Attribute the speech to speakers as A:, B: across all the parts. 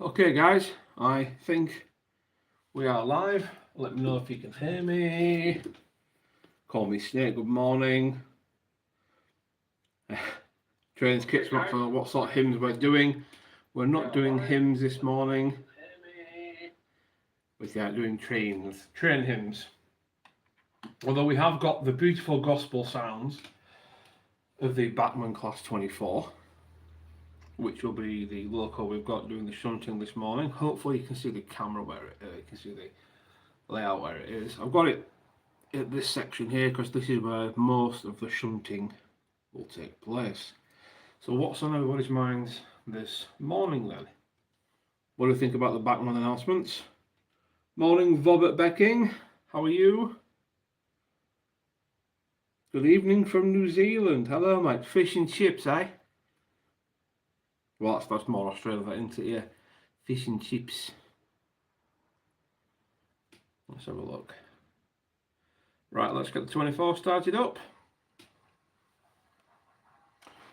A: Okay guys, I think we are live. Let me know if you can hear me. Call me Snake, good morning. Trains Kit's not for what sort of hymns we're doing. We're not doing hymns this morning. We're doing train hymns. Although we have got the beautiful gospel sounds of the Bachman Class 24, which will be the loco we've got doing the shunting this morning. Hopefully you can see the camera where you can see the layout where it is. I've got it at this section here because this is where most of the shunting will take place. So what's on everybody's minds this morning then? What do you think about the Bachman announcements? Morning, Robert Becking. How are you? Good evening from New Zealand. Hello, mate. Fish and chips, eh? Well, that's more Australia, isn't it? Yeah. Fish and chips. Let's have a look. Right, let's get the 24 started up.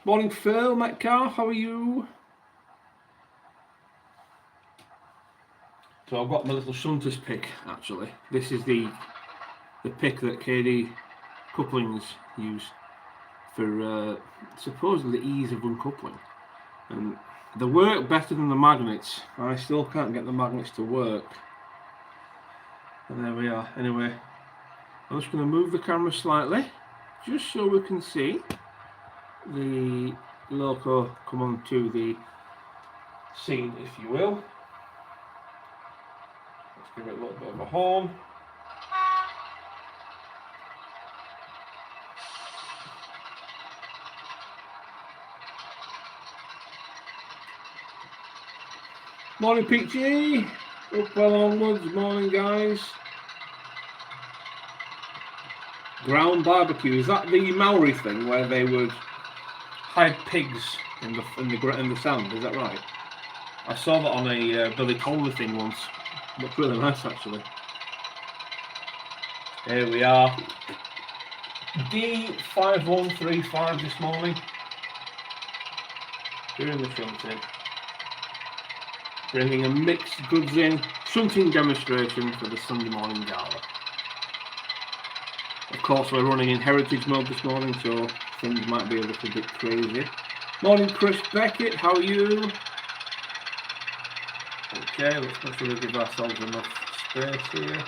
A: Morning, Phil Metcalf. How are you? So I've got my little shunters pick, actually. This is the pick that KD couplings use for supposedly the ease of uncoupling. And they work better than the magnets. I still can't get the magnets to work. And there we are. Anyway, I'm just going to move the camera slightly, just so we can see the loco come onto the scene, if you will. Let's give it a little bit of a horn. Morning, Peachy. Up well onwards. Morning, guys. Ground barbecue. Is that the Maori thing where they would hide pigs in the sand? Is that right? I saw that on a Billy Conley thing once. Looked really nice, actually. Here we are. D5135 this morning. Doing the shunting. Bringing a mixed goods in shunting demonstration for the Sunday morning gala. Of course, we're running in heritage mode this morning, so things might be a little bit crazy. Morning, Chris Beckett. How are you? Okay, let's make sure we give ourselves enough space here.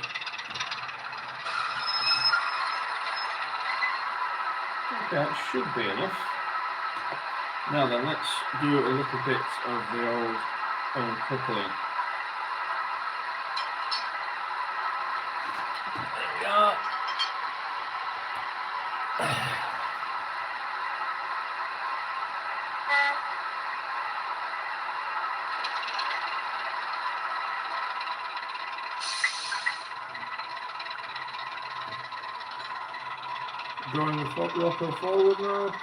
A: Okay, that should be enough. Now then, let's do a little bit of the old uncoupling. There we are. Drawing the loco forward now.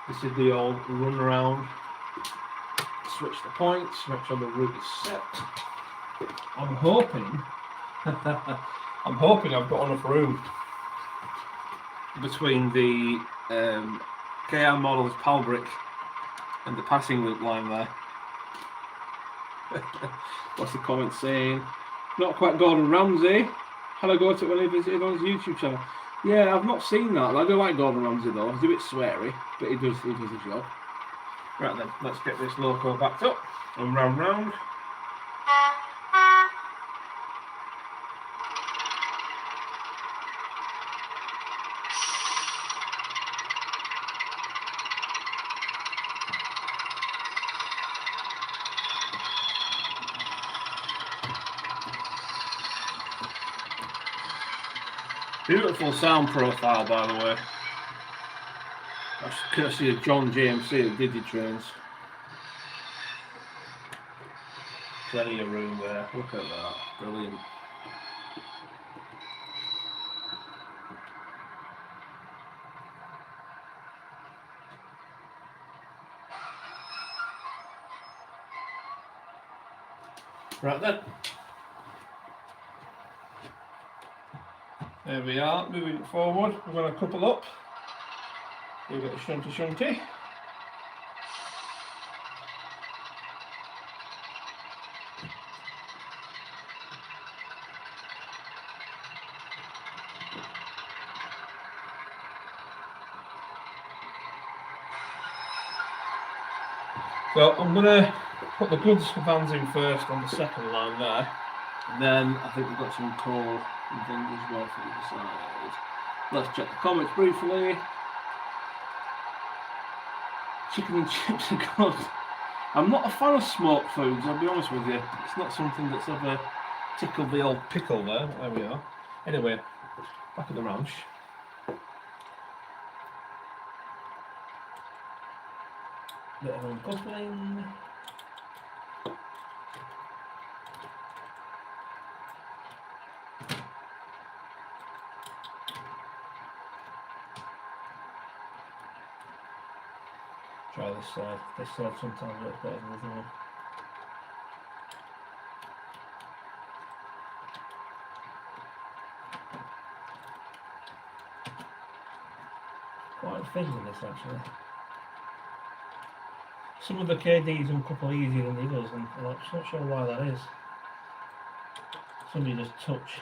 A: This is the old run around. Switch the points, make sure the route is set. I'm hoping I've got enough room between the KR Models pal brick and the passing loop line there. What's the comment saying? Not quite Gordon Ramsay. Had I go to it when he visited on his YouTube channel? Yeah, I've not seen that. I do like Gordon Ramsay though. He's a bit sweary, but he does his job. Right then, let's get this loco backed up and round. Beautiful sound profile, by the way. That's courtesy of John JMC at Digitrains. Plenty of room there. Look at that. Brilliant. Right then. There we are, moving forward. We're going to couple up. Give it a shunty. So I'm going to put the goods vans in first on the second line there, and then I think we've got some coal and things as well for the side. Let's check the comments briefly. Chicken and chips are good. I'm not a fan of smoked foods, I'll be honest with you. It's not something that's ever tickled the old pickle there. There we are. Anyway, back at the ranch. Bit of uncoupling. Try this side. This side sometimes looks better than the other one. Quite thin with this actually. Some of the KDs uncouple easier than the others, and I'm just not sure why that is. Somebody just touch.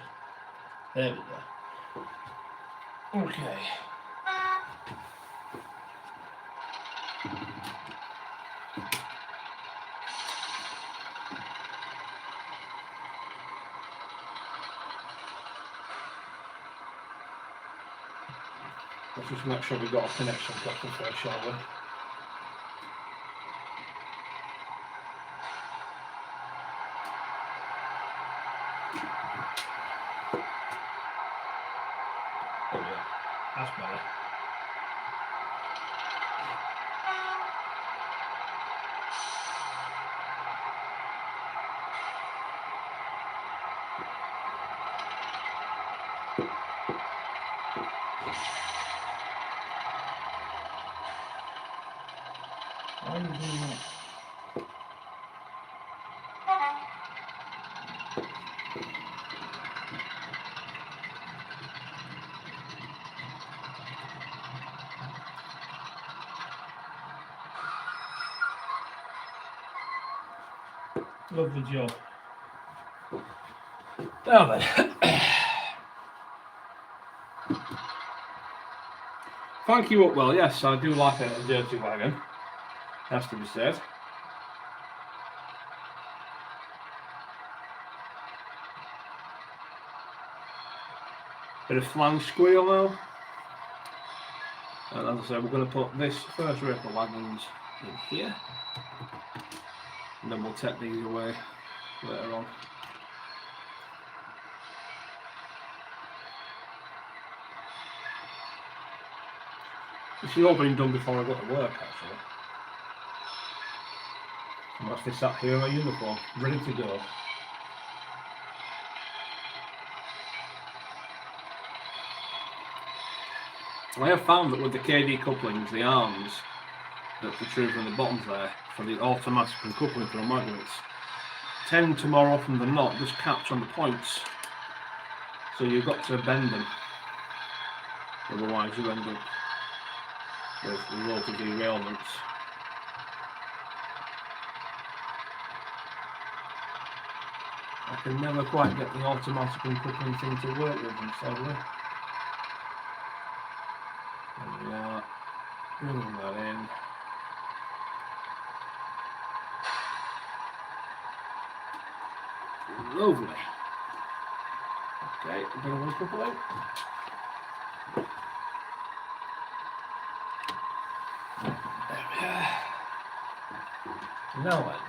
A: There we go. Okay. Let's just make sure we've got a connection properly first, shall we? Oh yeah, that's better. Why are you doing that? Lovely job. Now then. Thank you, Upwell. Yes, I do like a dirty wagon. Has to be said. Bit of flange squeal now. And as I said, we're going to put this first row of wagons in here. And then we'll take these away later on. This has all been done before I got to work actually. I'm actually sat here in my uniform, ready to go. I have found that with the KD couplings, the arms that protrude from the bottoms there, for the automatic uncoupling for the magnets, tend to more often than not just catch on the points. So you've got to bend them. Otherwise you end up with loads of derailments. I can never quite get the automatic uncoupling thing to work with them, sadly. There we are. Bringing that in. Lovely. Okay, a bit of uncoupling. There we are. Now then.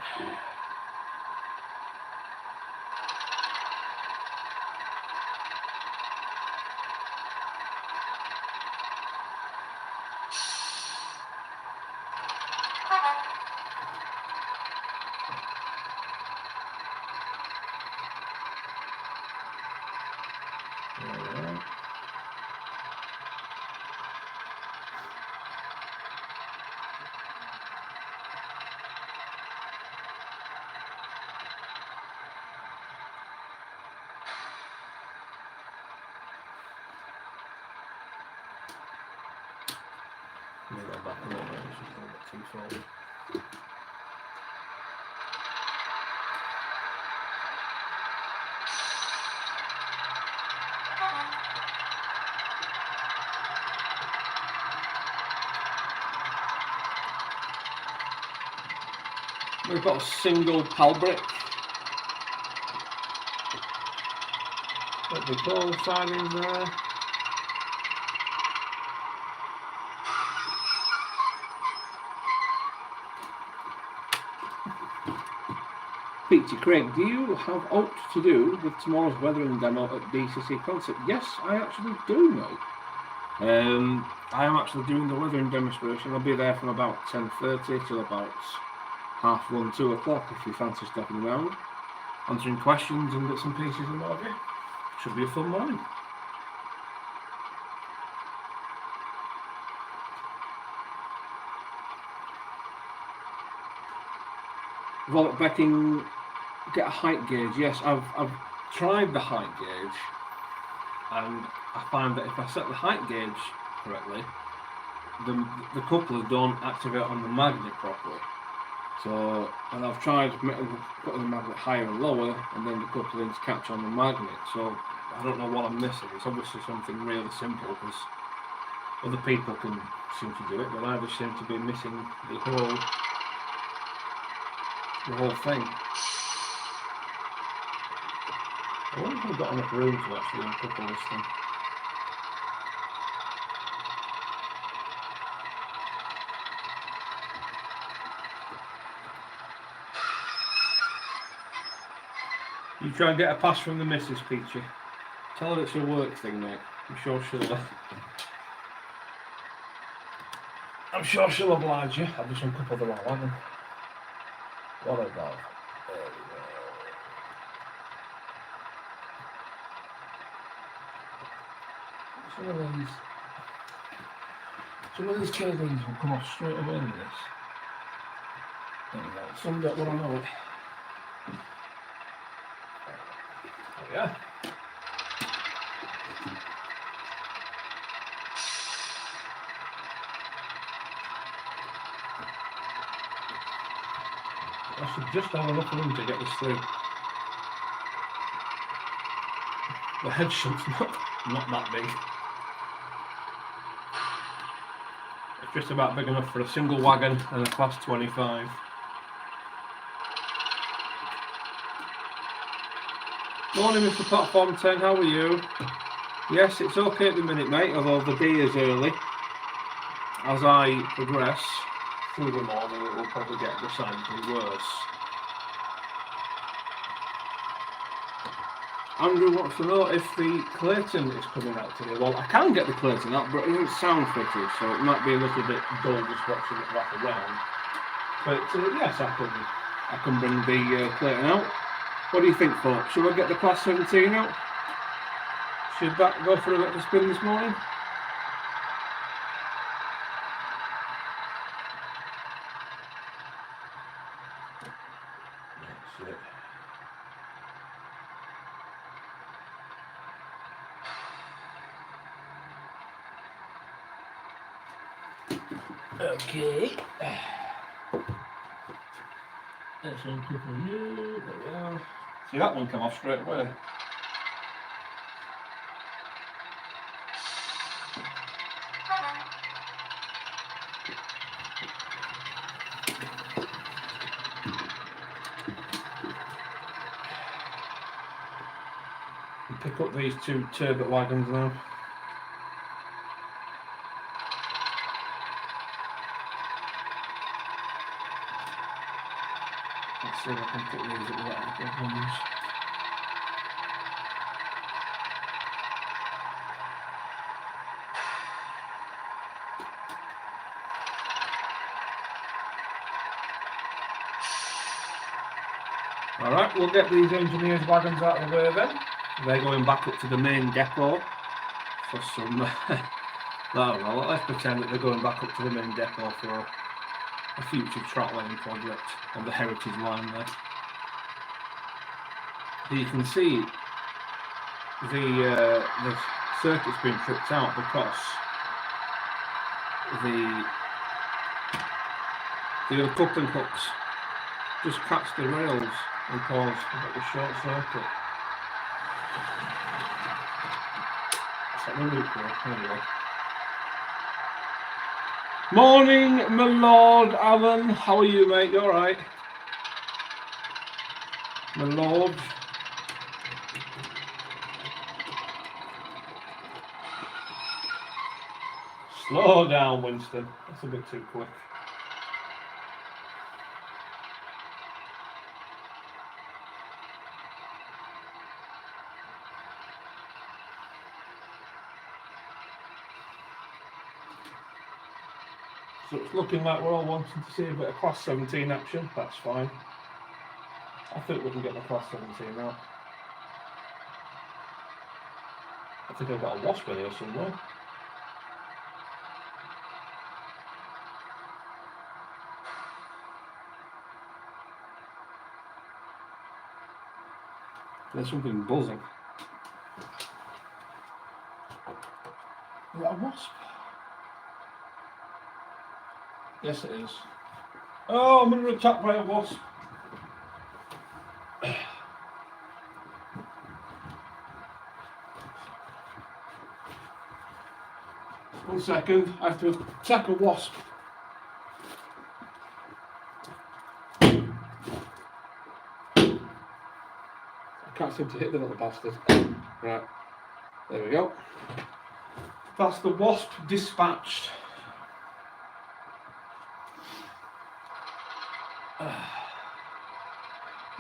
A: back a little bit, it's just a little bit too forward. We've got a single pal brick. What we call sidings there. Peter Craig, do you have aught to do with tomorrow's weathering demo at BCC Concert? Yes, I actually do know. I am actually doing the weathering demonstration. I'll be there from about 10:30 till about 1:30, 2 o'clock if you fancy stepping around, answering questions and bits and pieces and what have you. Should be a fun morning. Volk Becking, get a height gauge. Yes, I've tried the height gauge, and I find that if I set the height gauge correctly, the couplers don't activate on the magnet properly. So, and I've tried putting the magnet higher and lower, and then the couplings catch on the magnet. So I don't know what I'm missing. It's obviously something really simple, because other people can seem to do it, but I just seem to be missing the whole thing. I wonder if I've got enough room to actually uncouple this thing. You try and get a pass from the missus, Peachy. Tell her it's a work thing, mate. I'm sure she'll oblige you. I'll just uncouple the right one. What about? There we go. Some of these KDs will come off straight away with this. There we go. Some don't want to know it. There we are. I should just have enough room to get this through. The head shunt's not that big. It's just about big enough for a single wagon and a class 25. Morning, Mr. Platform 10, how are you? Yes, it's okay at the minute, mate, although the day is early. As I progress through the morning, it will probably get decidedly worse. Andrew wants to know if the Clayton is coming out today. Well, I can get the Clayton out, but it doesn't sound fitted, so it might be a little bit dull just watching it wrap around. But yes, I can bring the Clayton out. What do you think, folks? Should I get the Class 17 out? Should that go for a little spin this morning? That's it. Okay. Let's uncouple you. There we are. See, that one come off straight away. And pick up these two turbot wagons now. Let's see if I can put these at the right ones. Alright, we'll get these engineers' wagons out of the way then. They're going back up to the main depot for some, I don't know, let's pretend that they're going back up to the main depot for a future track lane project on the heritage line there. You can see the circuit's been tripped out because the The other coupling hooks just catch the rails and cause a short circuit. Let me look there. Anyway. Morning, my lord Alan. How are you, mate? You alright? My lord. Slow down, Winston. That's a bit too quick. So it's looking like we're all wanting to see a bit of class 17 action. That's fine. I think we can get the class 17 now. I think I've got a wasp in here somewhere. There's something buzzing. Is that a wasp? Yes, it is. Oh, I'm under attack by a wasp. 1 second, I have to attack a wasp. I can't seem to hit the little bastard. Right, there we go. That's the wasp dispatched.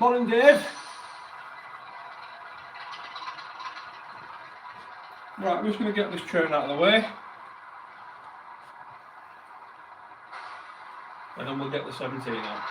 A: Morning, Dave. Right, I'm just going to get this churn out of the way. And then we'll get the 17 out.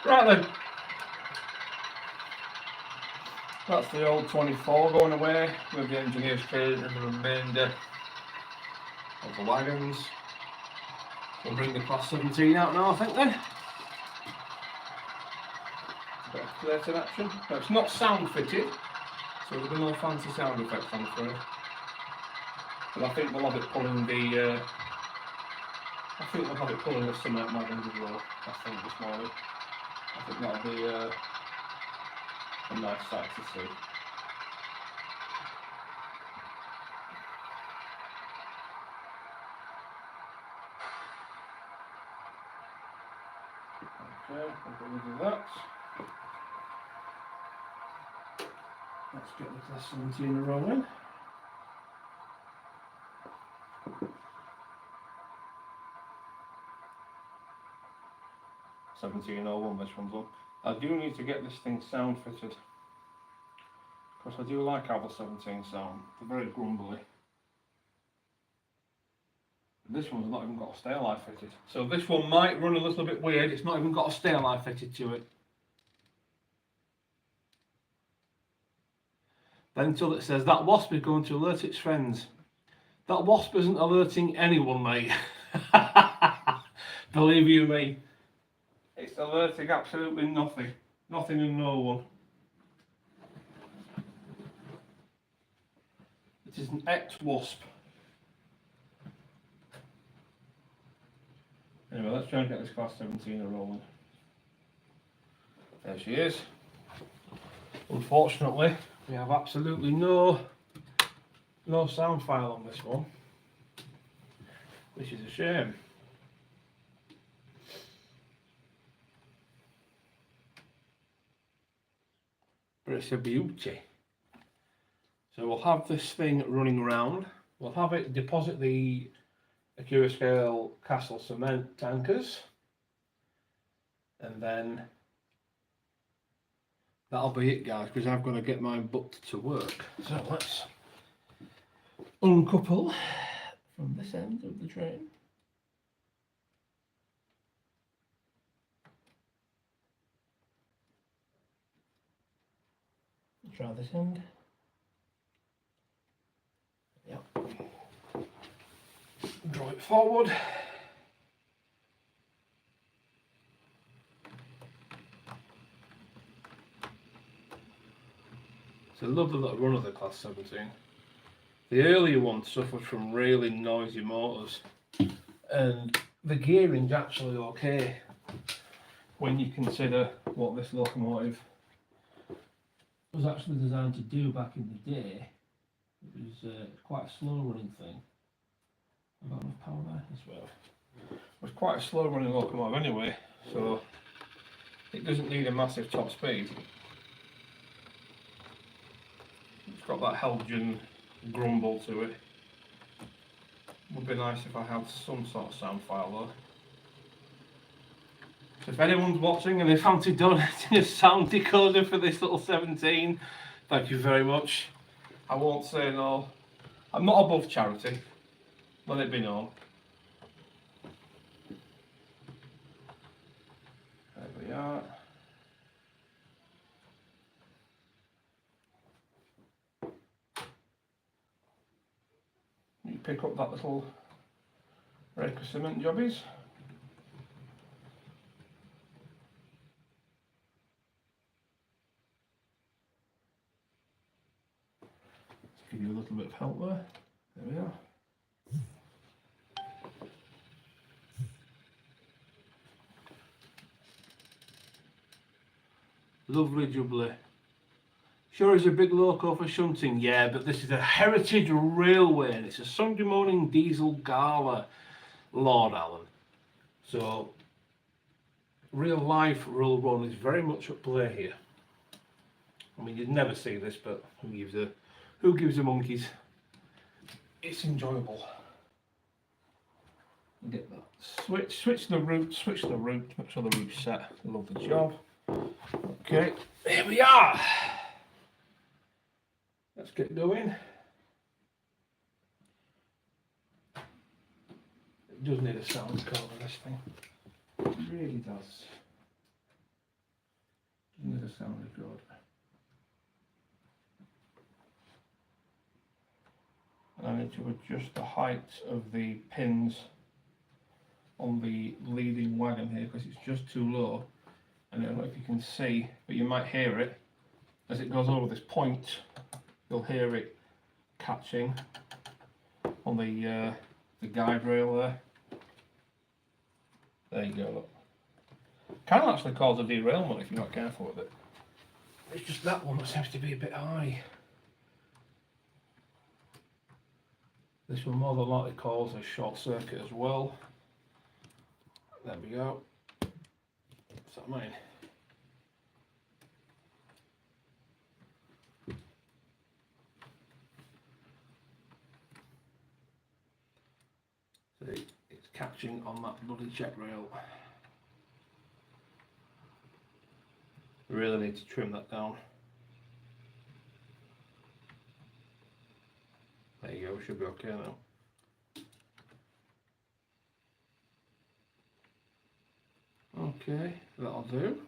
A: Right then, that's the old 24 going away with the engineer's crate and the remainder of the wagons. We'll bring the class 17 out now, I think then. A bit of plating action. Now, it's not sound fitted, so there'll be no fancy sound effects, I'm afraid. But I think we'll have it pulling the cement wagons as well. I think this morning. I think that'll be a nice sight to see. Okay, we'll get rid of that. Let's get the class 17 rolling. $17.01 this one's on. I do need to get this thing sound fitted. Because I do like how the 17 sound. They're very grumbly. This one's not even got a stay alive fitted. So this one might run a little bit weird. It's not even got a stay alive fitted to it. Then until it says that wasp is going to alert its friends. That wasp isn't alerting anyone, mate. Believe you me. It's alerting absolutely nothing. Nothing and no one. It is an ex-wasp. Anyway, let's try and get this class 17 rolling. There she is. Unfortunately, we have absolutely no sound file on this one, which is a shame. But it's a beauty. So we'll have this thing running around. We'll have it deposit the Acura Scale Castle cement tankers, and then that'll be it, guys, because I've got to get mine booked to work. So let's uncouple from this end of the train. Try this end. Yep. Draw it forward. It's a lovely little run of the Class 17. The earlier one suffered from really noisy motors, and the gearing's actually okay when you consider what this locomotive was actually designed to do back in the day. It was quite a slow running thing. I've got enough power there as well. It was quite a slow running locomotive anyway, so it doesn't need a massive top speed. It's got that Helgian grumble to it. Would be nice if I had some sort of sound file though. So if anyone's watching and they fancy donating a sound decoder for this little 17, thank you very much. I won't say no. I'm not above charity, let it be known. There we are. You pick up that little rake of cement jobbies. Give you a little bit of help there. There we are. Lovely jubbly. Sure is a big loco for shunting, yeah, but this is a heritage railway and it's a Sunday morning diesel gala, Lord Allen. So, real life rule run is very much at play here. I mean, you'd never see this, but who gives a monkeys? It's enjoyable. Get that switch the route, make sure the route's set. Love the job. Okay, here we are. Let's get going. It does need a sound card on this thing. It really does. It needs a sound record. And I need to adjust the height of the pins on the leading wagon here because it's just too low. And I don't know if you can see, but you might hear it as it goes over this point. You'll hear it catching on the guide rail there. There you go, look. Can actually cause a derailment if you're not careful with it. It's just that one that seems to be a bit high. This will more than likely cause a short circuit as well. There we go. What's that mean? See, it's catching on that bloody check rail. Really need to trim that down. There you go, should be okay now. Okay, that'll do.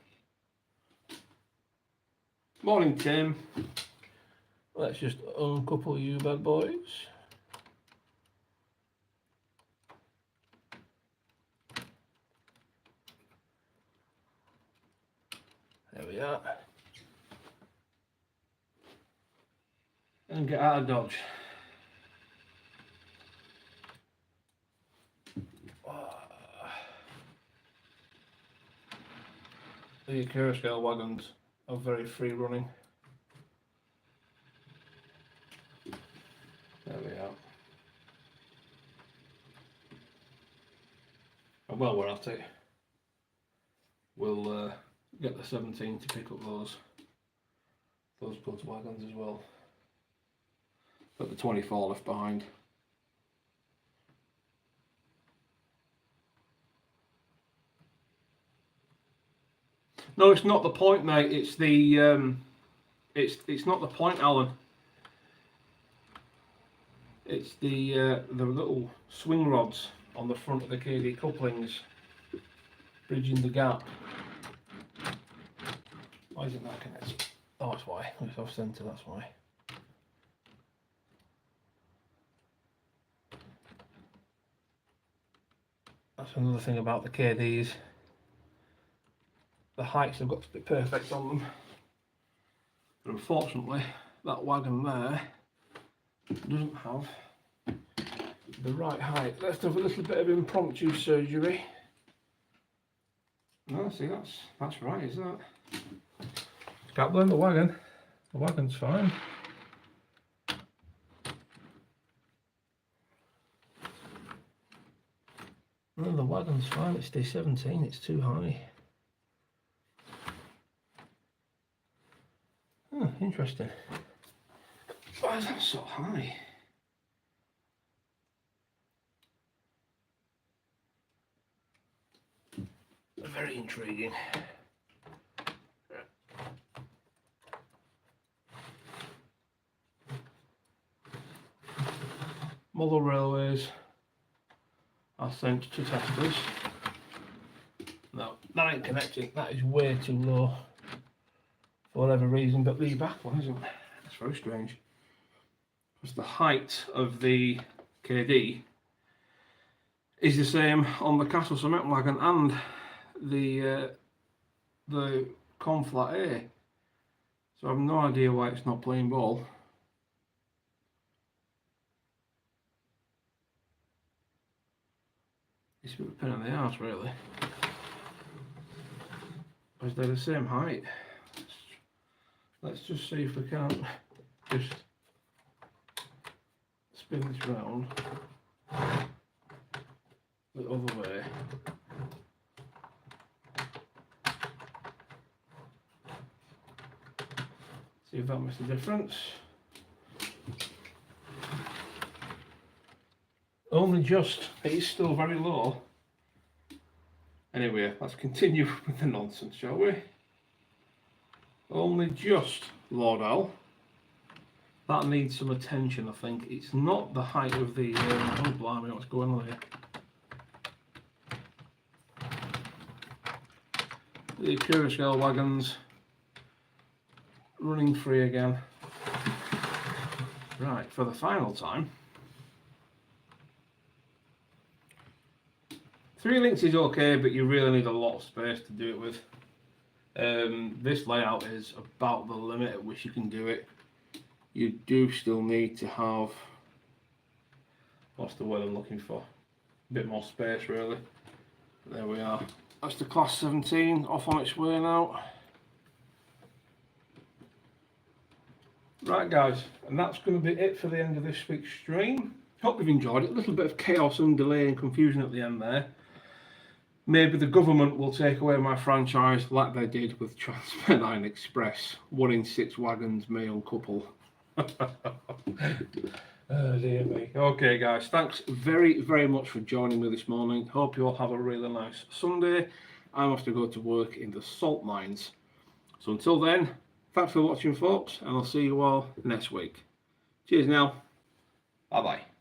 A: Morning, Tim. Let's just uncouple you bad boys. There we are. And get out of dodge. The Carousel wagons are very free running. There we are. And while we're at it, we'll get the 17 to pick up those goods wagons as well. But the 24 left behind. No, it's not the point, mate. It's the it's not the point, Alan. It's the little swing rods on the front of the KD couplings, bridging the gap. Why isn't that connected? Oh, that's why. It's off centre. That's why. That's another thing about the KDs. The heights have got to be perfect on them. But unfortunately, that wagon there doesn't have the right height. Let's have a little bit of impromptu surgery. No, see, that's right, is that? Can't blame the wagon. The wagon's fine. No, the wagon's fine. It's day 17. It's too high. Oh, interesting. Why is that so high? Very intriguing. Model railways are sent to testers. No, that ain't connecting. That is way too low for whatever reason, but the back one isn't. That's very strange. Because the height of the KD is the same on the Castle Cement wagon and the Conflat A. So I have no idea why it's not playing ball. It's a bit of a pain in the arse, really. Because they're the same height. Let's just see if we can't just spin this round the other way. See if that makes a difference. Only just, it is still very low. Anyway, let's continue with the nonsense, shall we? Only just, Lord Al. That needs some attention, I think. It's not the height of the... oh, blimey, what's going on here? The Curacao wagons running free again. Right, for the final time. 3 links is okay, but you really need a lot of space to do it with. This layout is about the limit at which you can do it. You do still need to have, what's the word I'm looking for? A bit more space, really. There we are. That's the Class 17 off on its way now. Right, guys, and that's going to be it for the end of this week's stream. Hope you've enjoyed it. A little bit of chaos and delay and confusion at the end there. Maybe the government will take away my franchise like they did with Transpennine Express. 1 in 6 wagons may uncouple. Oh dear me. Okay guys, thanks very, very much for joining me this morning. Hope you all have a really nice Sunday. I have to go to work in the salt mines. So until then, thanks for watching folks, and I'll see you all next week. Cheers now. Bye bye.